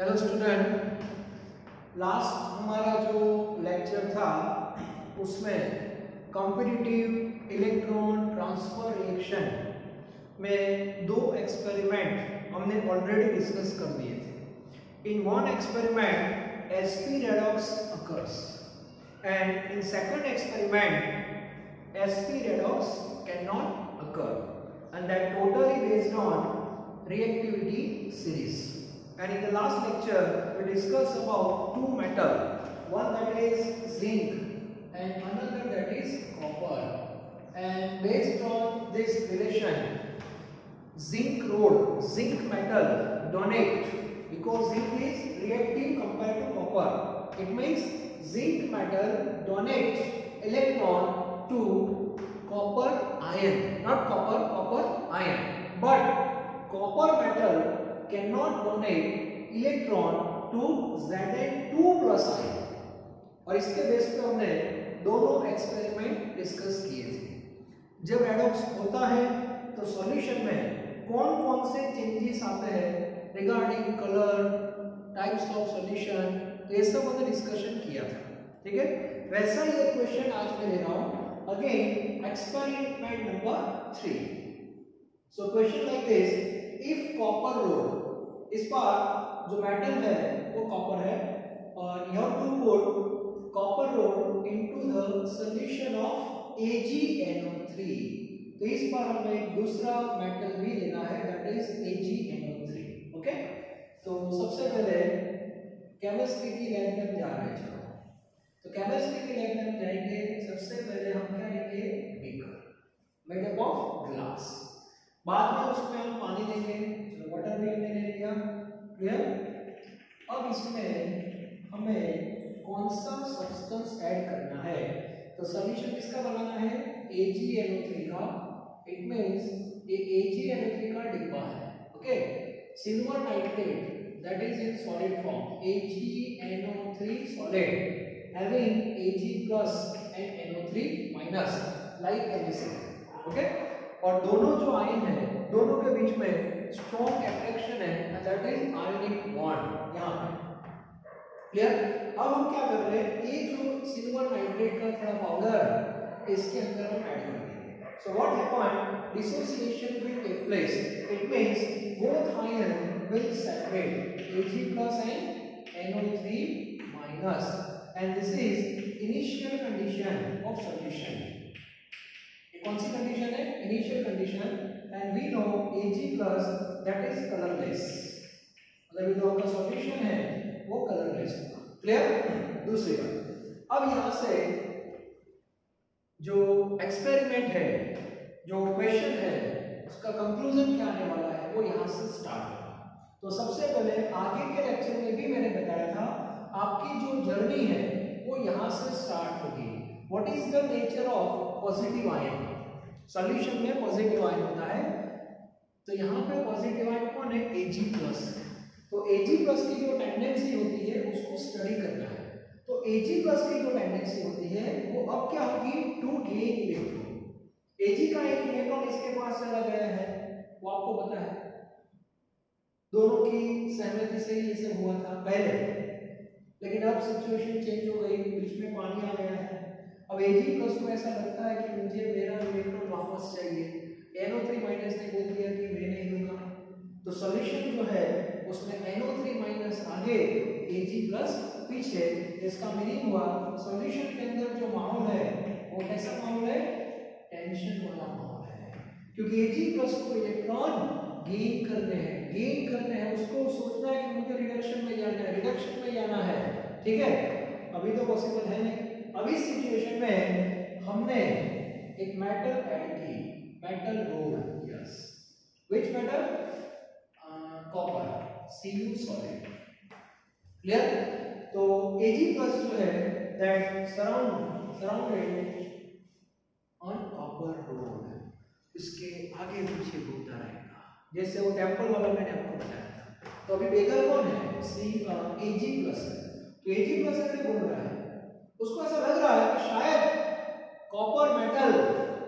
Hello student, last हमारा जो lecture था उसमें कॉम्पिटिटिव इलेक्ट्रॉन ट्रांसफर रिएक्शन में दो एक्सपेरिमेंट हमने ऑलरेडी डिस्कस कर दिए थे। In one experiment sp redox occurs and in second experiment sp redox cannot occur, and that totally based on reactivity series. And in the last lecture we discussed about two metal, one that is zinc and another that is copper, and based on this relation zinc metal donate, because zinc is reactive compared to copper. It means zinc metal donates electron to copper ion, not copper ion, but copper metal cannot donate electron to Zn2 plus ion। और इसके base पे हमने दोनों experiment discuss किए थे। जब redox होता है तो सॉल्यूशन में कौन कौन से चेंजेस आते हैं regarding colour, types of solution, ये सब हमने डिस्कशन किया था। ठीक है, वैसा ही एक क्वेश्चन आज मैं ले रहा हूं, again experiment number 3। So question like this, if copper rod, इस बार जो मेटल है वो कॉपर है और you have to put copper rod into the solution of AgNO3। तो इस बार हमें एक दूसरा मेटल भी लेना है, दैट इज AgNO3। ओके, तो सबसे पहले केमिस्ट्री की लैब में जा रहे हैं। चलो, तो केमिस्ट्री की लैब में जाएंगे। सबसे पहले हम क्या लेंगे, beaker made up of glass. बाद में उसमें हम पानी लेंगे, चलो वाटर भी हमने ले लिया, क्लियर। अब इसमें हमें कौन सा सब्सटेंस ऐड करना है, तो सॉल्यूशन किसका बनाना है, AgNO3 का। इट मींस ये AgNO3 का डिब्बा है। Okay, silver nitrate that is in solid form, AgNO3 solid having Ag plus and NO3 minus like NaCl। Okay, और दोनों जो आयन है दोनों के बीच में स्ट्रॉन्ग अट्रैक्शन है, दैट इज आयनिक बॉन्ड यहां पे, क्लियर। अब हम क्या कर रहे हैं, ये जो सिल्वर नाइट्रेट का थोड़ा पाउडर इसके अंदर हम ऐड कर देंगे। So what happen, dissociation will take place. It means both ion will separate, Ag plus and NO3 minus, and this is initial condition of solution। कौन सी कंडीशन है, initial condition, and we know Ag plus that is colourless. मतलब जो आपका solution है वो colourless होगा, clear. दूसरी बात, अब यहां से जो एक्सपेरिमेंट है, जो क्वेश्चन है, उसका कंक्लूजन क्या आने वाला है वो यहां से स्टार्ट होगा। तो सबसे पहले आगे के लेक्चर में भी मैंने बताया था, आपकी जो जर्नी है वो यहां से स्टार्ट होगी। What is the nature of positive ion, solution में पॉजिटिव आयन होता है, तो यहाँ पे पॉजिटिव आयन कौन है, Ag प्लस। तो Ag प्लस की जो टेंडेंसी होती है उसको स्टडी करना है। तो Ag प्लस की जो टेंडेंसी होती है वो अब क्या होगी, टू गेन इलेक्ट्रॉन। Ag का एक इलेक्ट्रॉन इसके पास चला गया है, वो आपको पता है, दोनों की सहमति से ये सब हुआ था पहले, लेकिन अब सिचुएशन चेंज हो गई, बीच में पानी आ गया है। अब Ag प्लस को ऐसा लगता है कि मुझे मेरा इलेक्ट्रॉन वापस चाहिए, NO3 माइनस ने बोल दिया कि मैं नहीं दूंगा, तो सॉल्यूशन जो है उसमें NO3 माइनस आगे, Ag प्लस पीछे। इसका मीनिंग हुआ सॉल्यूशन के अंदर जो माहौल है वो कैसा माहौल है, टेंशन वाला माहौल है, क्योंकि Ag प्लस को इलेक्ट्रॉन गेन करने हैं, उसको सोचना है कि मुझे रिडक्शन में जाना है, रिडक्शन में जाना है। ठीक है, अभी तो पॉसिबल है नहीं। अब इस सिचुएशन में हमने एक मेटल ऐड की, metal road, yes, which metal, copper, Cu solid, clear. तो Ag प्लस जो है that surrounded on copper road, इसके आगे पीछे घूमता रहेगा, जैसे वो टेम्पल वाला मैंने आपको बताया था। तो अभी बेगर कौन है, Ag प्लस है, तो Ag प्लस अगर बोल रहा है, उसको ऐसा लग रहा है कि शायद कॉपर मेटल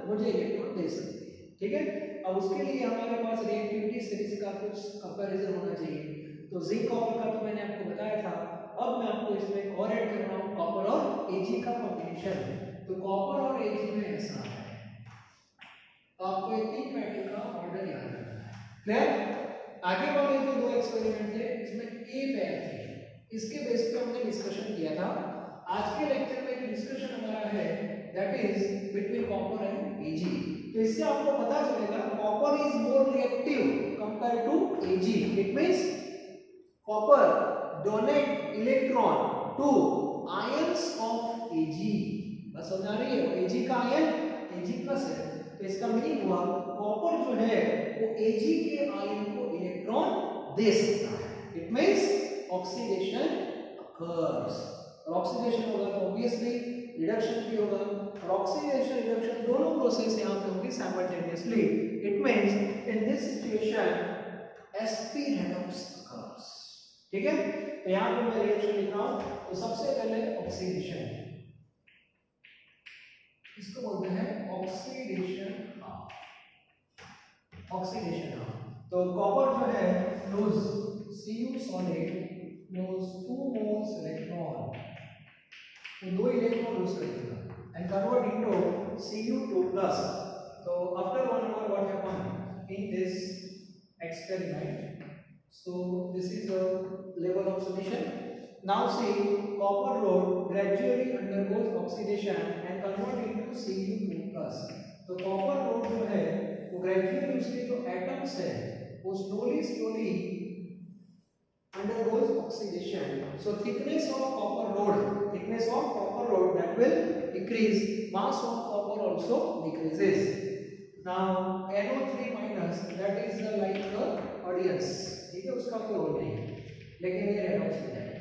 मुझे इलेक्ट्रॉन दे सकती है। ठीक है, अब उसके लिए हमारे पास रिएक्टिविटी सीरीज का कुछ कंपैरिजन होना चाहिए। तो जिंक कॉपर का तो मैंने आपको बताया था। अब मैं आपको इसमें एक और ऐड कर रहा हूँ, कॉपर और Ag का कॉम्बिनेशन। तो कॉपर और Ag में ऐसा है, तो आपको ये तीन मेटल का ऑर्डर याद रखना है। क्लियर? आगे वाले जो दो एक्सपेरिमेंट थे इसमें ए पेयर थे, इसके बेस पे हमने डिस्कशन किया था। आज के लेक्चर में जो डिस्कशन हमारा है that is between copper and Ag। तो इससे आपको पता चलेगा copper is more reactive compare to Ag। It means copper donate electron to ions of Ag। बस समझ आ रही है? Ag का आयन Ag+ है, तो इसका मीनिंग हुआ कॉपर जो है वो Ag के आयन को इलेक्ट्रॉन दे सकता है। इट मींस ऑक्सीडेशन अकर्स, और ऑक्सीडेशन होगा तो ऑब्वियसली रिडक्शन भी होगा, और ऑक्सीडेशन रिडक्शन दोनों प्रोसेस यहां पे होंगी simultaneously. It means in this situation sp redox occurs। ठीक है, तो यहां पे मैं रिएक्शन लिख रहा हूं। तो सबसे पहले ऑक्सीडेशन, इसको बोलते हैं ऑक्सीडेशन हाफ। ऑक्सीडेशन हाफ, तो कॉपर जो है lose Cu solid lose 2 moles electron, तो 2 इलेक्ट्रॉन लूज करेगा एंड कन्वर्ट इनटू Cu2+। तो after 1 hour what happened in this experiment? So this is the level of solution. Now see, copper rod gradually undergoes oxidation and convert into Cu2+। तो copper road जो है वो gradually उसके जो atoms है वो slowly undergoes oxidation. So thickness of copper rod that will decrease, mass of copper also decreases. Now NO3- that is the like the audience, ठीक है, उसका कोई रोल नहीं है, लेकिन ये रेडॉक्स हो जाएगा।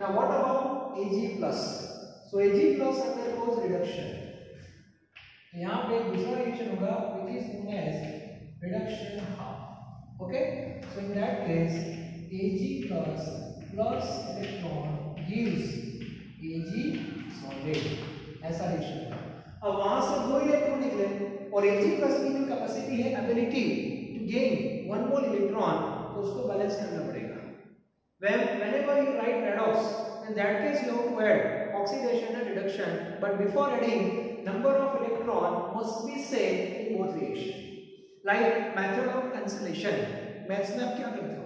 Now what about Ag+? So Ag+ undergoes reduction। यहाँ पे दूसरा रिएक्शन होगा which is known as reduction half। Okay, so in that case Ag+ plus electron gives Ag solid, ऐसा रिएक्शन होगा। अब वहां से 2 इलेक्ट्रॉन निकले और Ag+ की जो कैपेसिटी है ability to gain 1 mole electron, तो उसको बैलेंस करना पड़ेगा। Whenever you write redox, in that case you have to add oxidation and reduction, but before adding, number of electron must be same in both reaction. Like method of cancellation, maths में आप क्या करते हो?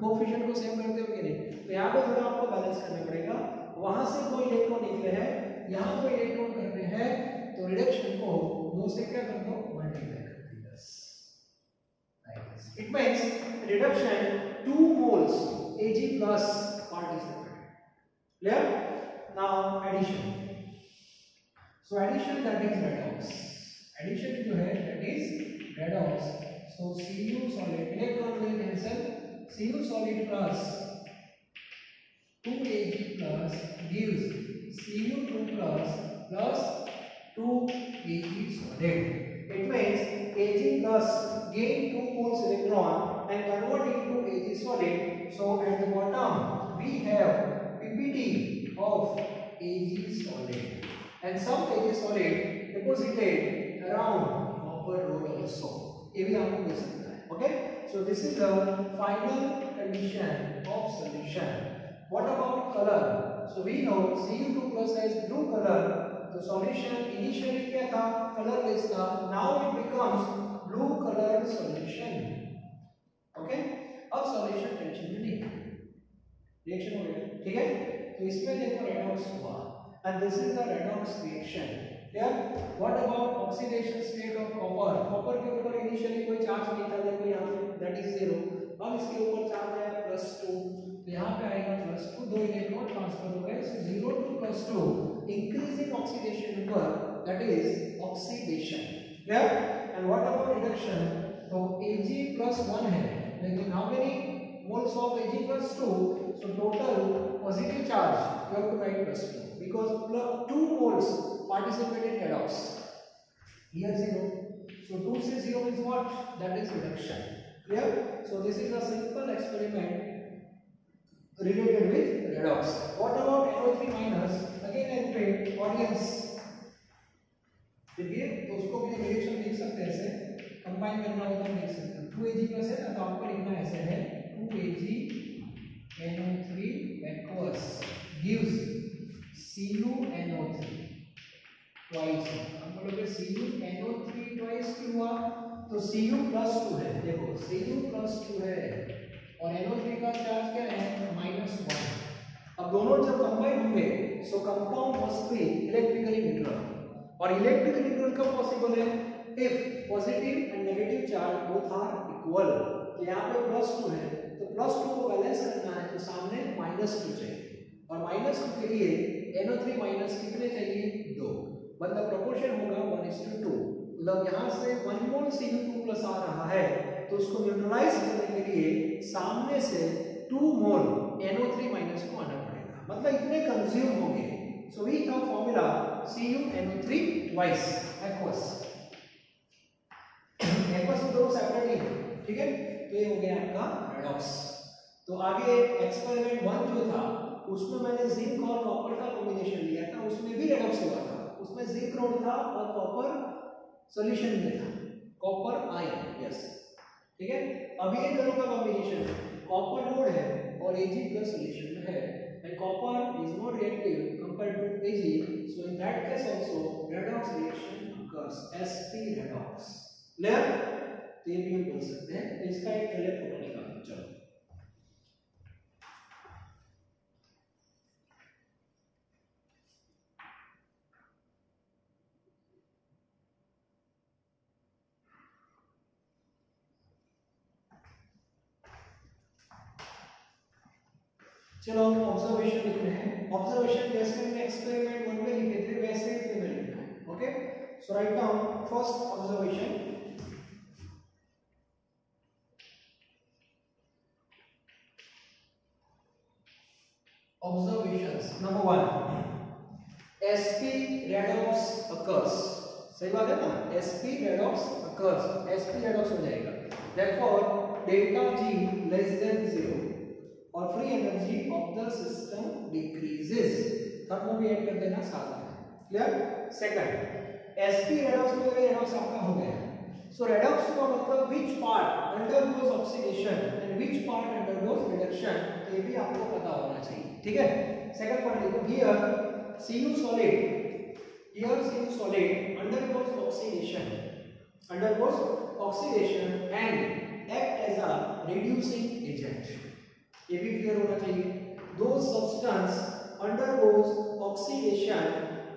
Coefficient को same करते हो कि नहीं? तो यहाँ पे थोड़ा आपको बैलेंस करना पड़ेगा। वहां से 2 इलेक्ट्रॉन निकले हैं, यहाँ 2 इलेक्ट्रॉन करते हैं, तो रिडक्शन को 2 से क्या कर दो, मल्टीप्लाई कर दो बस। It means reduction 2 moles Ag+ participated. Clear? Now addition. So addition, that is redox. Addition जो है that is redox. So Cu solid, electron will cancel, Cu solid plus 2Ag+ gives Cu2+ plus 2Ag solid. It means Ag+ gain 2 moles electron and convert into Ag solid. So at the bottom we have PPT of Ag solid and some Ag solid deposited around copper rod also. ये भी आपको मिल सकता है। Okay, so this is the final condition of solution. What about color? So we know Cu2+ has blue color. The solution initially क्या था, colorless था, now it becomes blue colored solution। Okay, अब solution tension में नहीं, reaction हो गया, ठीक है। तो इसमें देखो रेडॉक्स हुआ and this is the redox reaction। Clear? What about oxidation state of copper? Copper के ऊपर इनिशियली कोई चार्ज नहीं था, देखो यहाँ पे that is 0। अब इसके ऊपर चार्ज है +2, तो यहाँ पे आएगा +2, 2 इलेक्ट्रॉन ट्रांसफर हो गए, so 0 to +2, increasing oxidation number, that is oxidation। Clear? And what about reduction? तो Ag+1 है, लेकिन how many moles of Ag+2? So total positive charge you have to write +2 because 2 moles participated in redox. Here 0. So 2 से 0 is what? That is reduction. Clear? So this is a simple experiment related with redox. What about NO3-? Again I repeat, audience. देखिए तो उसको भी reaction लिख सकते हैं ऐसे, combine करना होता है लिख सकते हैं। 2Ag+ है ना, तो आपको लिखना ऐसे है 2AgNO3 aqueous gives CuNO3 twice। हम बोलोगे CuNO3 twice क्यों हुआ? तो Cu +2 है, देखो Cu +2 है और NO3 का चार्ज क्या है? -1। अब दोनों जब कंबाइन होंगे so compound must be electrically neutral, और इलेक्ट्रिकली न्यूट्रल कब पॉसिबल है? If positive and negative charge both are equal. तो यहाँ पे +2 है तो +2 को बैलेंस करना है तो सामने -2 चाहिए, और -2 के लिए NO3 माइनस कितने चाहिए? 2, मतलब प्रोपोर्शन होगा 1:2। मतलब यहाँ से 1 मोल Cu2+ आ रहा है तो उसको न्यूट्रलाइज करने के लिए सामने से 2 मोल NO3 माइनस को आना पड़ेगा, मतलब इतने कंज्यूम होंगे। So we have formula CuNO3 twice aqueous. Aqueous में दोनों सेपरेट ही है, ठीक है। तो ये हो गया आपका रेडॉक्स। तो आगे एक्सपेरिमेंट 1 जो था उसमें मैंने जिंक और कॉपर का कॉम्बिनेशन लिया था, उसमें भी रेडॉक्स हुआ था। उसमें जिंक रोड था और कॉपर सॉल्यूशन में था, कॉपर आयन, यस, ठीक है। अभी ये दोनों का कॉम्बिनेशन कॉपर रोड है और Ag+ सॉल्यूशन में है, and copper is more reactive compared to Ag, so in that case also redox reaction occurs, Sp redox. Clear? तो ये भी हम बोल सकते हैं। इसका एक पहले फोटो निकालो, चलो। चलो हम ऑब्जर्वेशन लिखने हैं। ऑब्जर्वेशन जैसे हमने एक्सपेरिमेंट 1 में लिखे थे वैसे ही इसमें लिखना है, okay. So write down first observation. Observations number 1, Sp redox occurs। सही बात है ना? Sp redox occurs, Sp redox हो जाएगा। Therefore delta G less than 0 और free energy of the system decreases. Third भी ऐड कर देना साथ में, क्लियर। सेकंड, Sp रेडॉक्स में रेडॉक्स आपका हो गया। सो रेडॉक्स का मतलब which part undergoes oxidation and which part undergoes reduction, ये भी आपको पता होना चाहिए, ठीक है। सेकंड पॉइंट देखो, here Cu solid, undergoes oxidation and act as a reducing agent, ये भी क्लियर होना चाहिए। Those substance undergoes oxidation,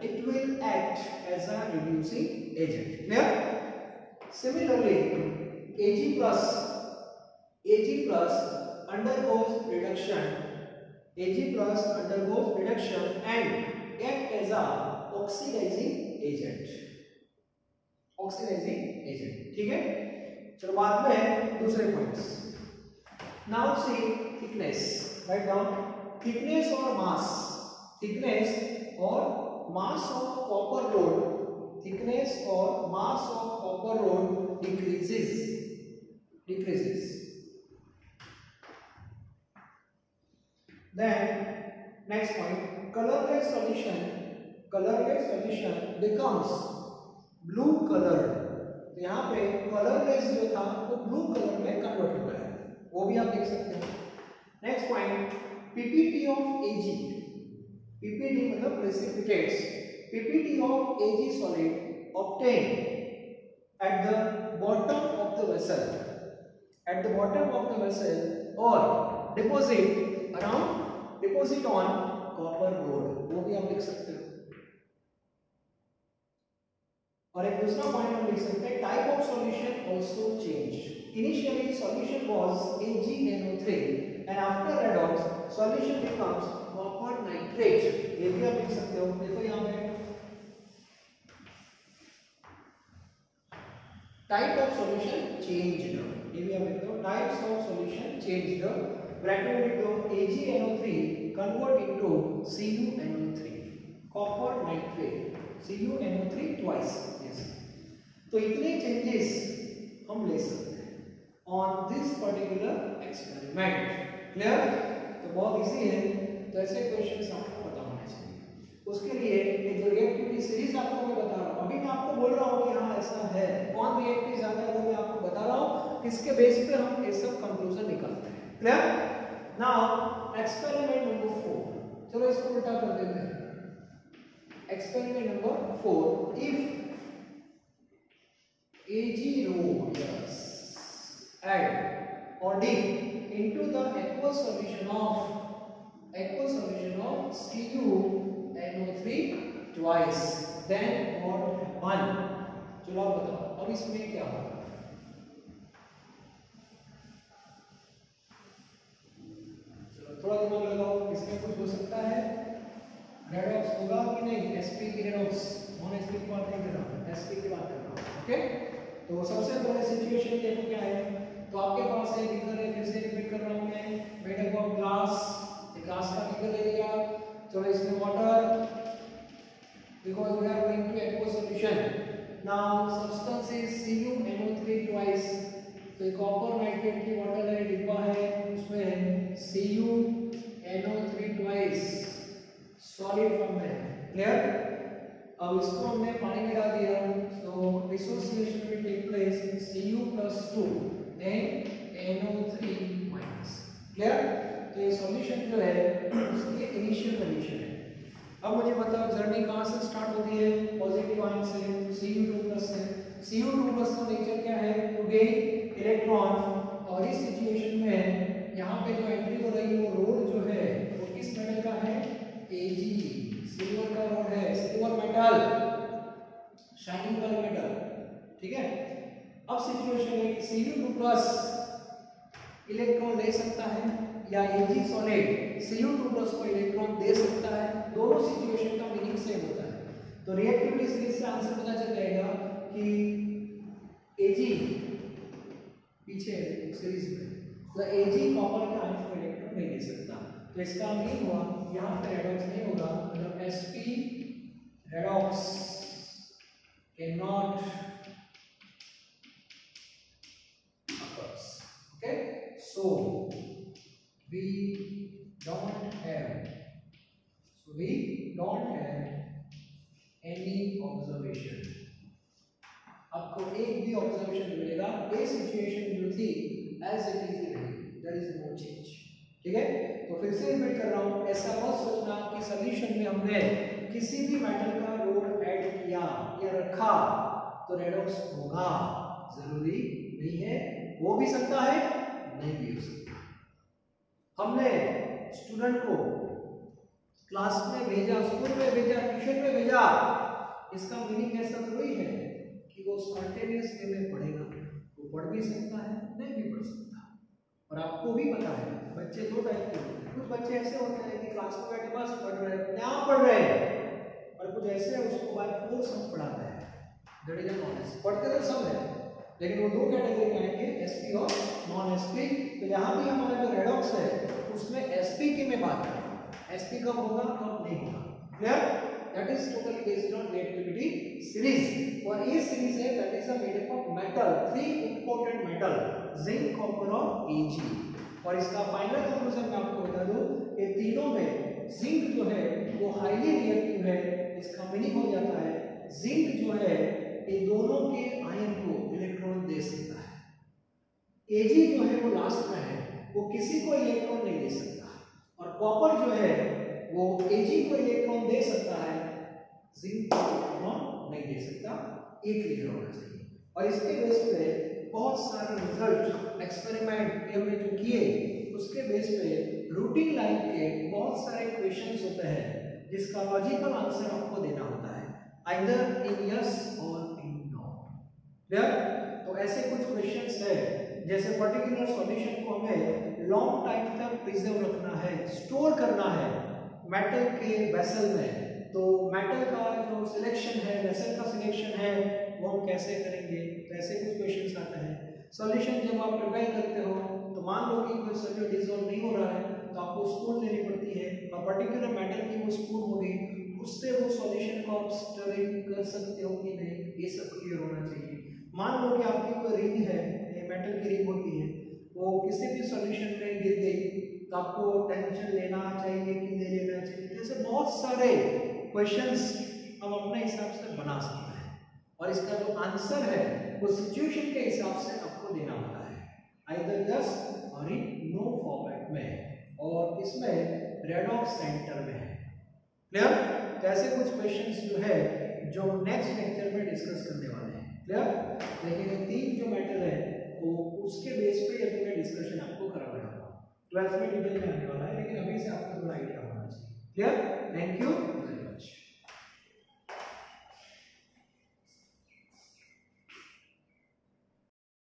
it will act as a reducing agent, clear। Similarly Ag+ undergoes reduction, and act as a oxidizing agent, ठीक है। चलो बात में दूसरे points. Now see thickness, write down thickness और mass of copper rod, decreases। Then next point, colorless solution becomes blue colored। तो यहाँ पे कलरलेस जो था वो ब्लू कलर में कन्वर्ट हो गया है, वो भी आप देख सकते हैं। Next point, PPT of Ag, PPT मतलब precipitates, PPT of Ag solid obtained at the bottom of the vessel, or deposit on copper rod, वो भी आप लिख सकते हो। और एक दूसरा पॉइंट हम लिख सकते हैं, type of solution also change. Initially solution was AgNO3 and after redox solution becomes copper nitrate, ये भी आप लिख सकते हो। देखो यहां पे टाइप ऑफ सॉल्यूशन चेंज्ड, ये भी आप लिख दो, types of solution changed, bracket में लिख दो AgNO3 convert into CuNO3, copper nitrate, CuNO3 twice. तो इतने चेंजेस हम ले सकते हैं on this particular experiment, clear. तो बहुत इजी है, तो ऐसे क्वेश्चंस आपको पता होने चाहिए। उसके लिए एक जो रिएक्टिविटी सीरीज आपको मैं बता रहा हूँ, अभी मैं आपको बोल रहा हूँ कि हाँ ऐसा है, कौन रिएक्टिव ज्यादा है वो मैं आपको बता रहा हूँ, किसके बेस पे हम ये सब कंक्लूजन निकालते हैं, क्लियर? नाउ एक्सपेरिमेंट नंबर 4, चलो इसको उल्टा कर देते हैं। Experiment number 4, if Ag rho yes add or dip into the aqueous solution of CuNO3 twice, then what happen? चलो आप बताओ अब इसमें क्या होगा। चलो थोड़ा दिमाग लगाओ, इसमें कुछ हो सकता है, रेडॉक्स होगा कि नहीं, sp की रेडॉक्स, नॉन sp की बात नहीं कर रहा हूं, sp की बात कर रहा हूं। ओके, तो सबसे पहले सिचुएशन देखो क्या है। तो आपके पास है बीकर है, फिर से रिपीट कर रहा हूं मैं, मेड अप ऑफ ग्लास, एक ग्लास का बीकर ले लिया, चलो इसमें water, because we are going to aqueous solution. Now substance is CuNO3 twice, तो एक कॉपर नाइट्रेट की बॉटल है, डिब्बा है, उसमें CuNO3 twice सॉलिड फॉर्म में, क्लियर? अब इसको हमने पानी में डाल दिया, तो dissociation will take place, Cu+2 and NO3-, clear? तो ये सॉल्यूशन जो है उसकी इनिशियल कंडीशन है। अब मुझे बताओ जर्नी कहां से स्टार्ट होती है, पॉजिटिव आयन से, Cu2+ से। Cu2+ का नेचर क्या है, टू गेन इलेक्ट्रॉन, और इस सिचुएशन में यहां पे जो एंट्री हो रही है वो रोड जो है वो किस मेटल का है, Ag, सिल्वर का रोड है, सिल्वर मेटल, शाइनिंग वाला मेटल, ठीक है? अब सिचुएशन है कि Cu2+ इलेक्ट्रॉन ले सकता है या Ag सॉलिड Cu2+ को इलेक्ट्रॉन दे सकता है, दोनों सिचुएशन का मीनिंग सेम होता है। तो रिएक्टिविटी सीरीज से आंसर पता चल जाएगा कि Ag पीछे सीरीज में, तो Ag कॉपर के आयन को इलेक्ट्रॉन नहीं दे सकता, तो इसका मीनिंग हुआ यहाँ पे रेडॉक्स नहीं होगा, मतलब sp redox can not occurs. Okay, so we don't have any observation. आपको एक भी ऑब्जर्वेशन मिलेगा, ये सिचुएशन जो थी एज इट इज रही, देयर इज नो चेंज, ठीक है? तो फिर से रिपीट कर रहा हूं, ऐसा मत सोचना कि सॉल्यूशन में हमने किसी भी मेटल का रोड ऐड किया या रखा तो रेडॉक्स होगा, जरूरी नहीं है, हो भी सकता है, नहीं भी हो सकता। हमने स्टूडेंट को क्लास में भेजा, स्कूल में भेजा, ट्यूशन में भेजा, इसका मीनिंग ऐसा थोड़ी है कि वो स्पॉन्टेनियस वे में पढ़ेगा, वो पढ़ भी सकता है, नहीं भी पढ़ सकता। और आपको भी पता है बच्चे दो टाइप के होते हैं, कुछ बच्चे ऐसे होते हैं कि क्लास में बैठे बस पढ़ रहे हैं, क्या पढ़ रहे हैं, और कुछ ऐसे हैं उसको बाय फोर्स हम पढ़ाते हैं, दैट इज ऑनेस्ट, पढ़ते तो सब है, लेकिन वो दो कैटेगरी में आएंगे, sp और नॉन sp। तो यहाँ भी हमारा जो रेडॉक्स है उसमें sp की मैं बात कर रहा हूँ, sp कब होगा कब नहीं होगा, clear? That is totally based on reactivity series, और ये सीरीज है that is made up of metal, 3 important metal, zinc, copper और Ag। और इसका फाइनल कंक्लूजन मैं आपको बता दूं, ये तीनों में जिंक जो है वो हाईली रिएक्टिव है, इसका मीनिंग हो जाता है जिंक जो है ये दोनों के आयन को इलेक्ट्रॉन दे सकता है, Ag जो है वो लास्ट में है, वो किसी को इलेक्ट्रॉन नहीं दे सकता, और कॉपर जो है वो Ag को इलेक्ट्रॉन दे सकता है, जिंक को इलेक्ट्रॉन नहीं दे सकता, ये क्लियर होना चाहिए। और इसके बेस पे बहुत सारे रिजल्ट एक्सपेरिमेंट हमने जो किए उसके बेस पे रूटीन लाइफ के बहुत सारे क्वेश्चंस होते हैं जिसका लॉजिकल आंसर आपको देना होता है, आइदर इन यस और इन नो, क्लियर? तो ऐसे कुछ क्वेश्चंस है, जैसे पर्टिकुलर सॉल्यूशन को हमें लॉन्ग टाइम तक प्रिजर्व रखना है, स्टोर करना है मेटल के वेसल में, तो मेटल का जो सिलेक्शन है, वेसल का सिलेक्शन है, वो हम कैसे करेंगे, तो ऐसे कुछ क्वेश्चंस आते हैं। सॉल्यूशन जब आप प्रिपेयर करते हो तो मान लो कि कोई सॉल्यूट डिसॉल्व नहीं हो रहा है तो आपको स्पून लेनी पड़ती है, और पर्टिकुलर मेटल की वो स्पून होगी, उससे वो सॉल्यूशन को आप स्टरिंग कर सकते हो कि नहीं, ये सब क्लियर होना चाहिए। मान लो कि आपकी कोई रिंग है, मेटल की रिंग होती है, वो किसी भी सॉल्यूशन में गिर गई तो आपको टेंशन लेना चाहिए कि नहीं लेना चाहिए, जैसे बहुत सारे क्वेश्चंस हम अपने हिसाब से बना सकते हैं, और इसका जो आंसर है वो सिचुएशन के हिसाब से आपको देना होता है, आइदर यस और इन नो फॉर्म में और इसमें रेडॉक्स सेंटर में है। क्लियर? तो ऐसे कुछ क्वेश्चंस जो है जो नेक्स्ट लेक्चर में डिस्कस करने वाले हैं। क्लियर? देखिए 3 जो मैटर है वो उसके बेस पे ये मैं डिस्कशन आपको करा रहा हूँ। 12th में डिटेल में आने वाला है, लेकिन अभी से आपको थोड़ा आइडिया होना चाहिए। क्लियर? Thank you.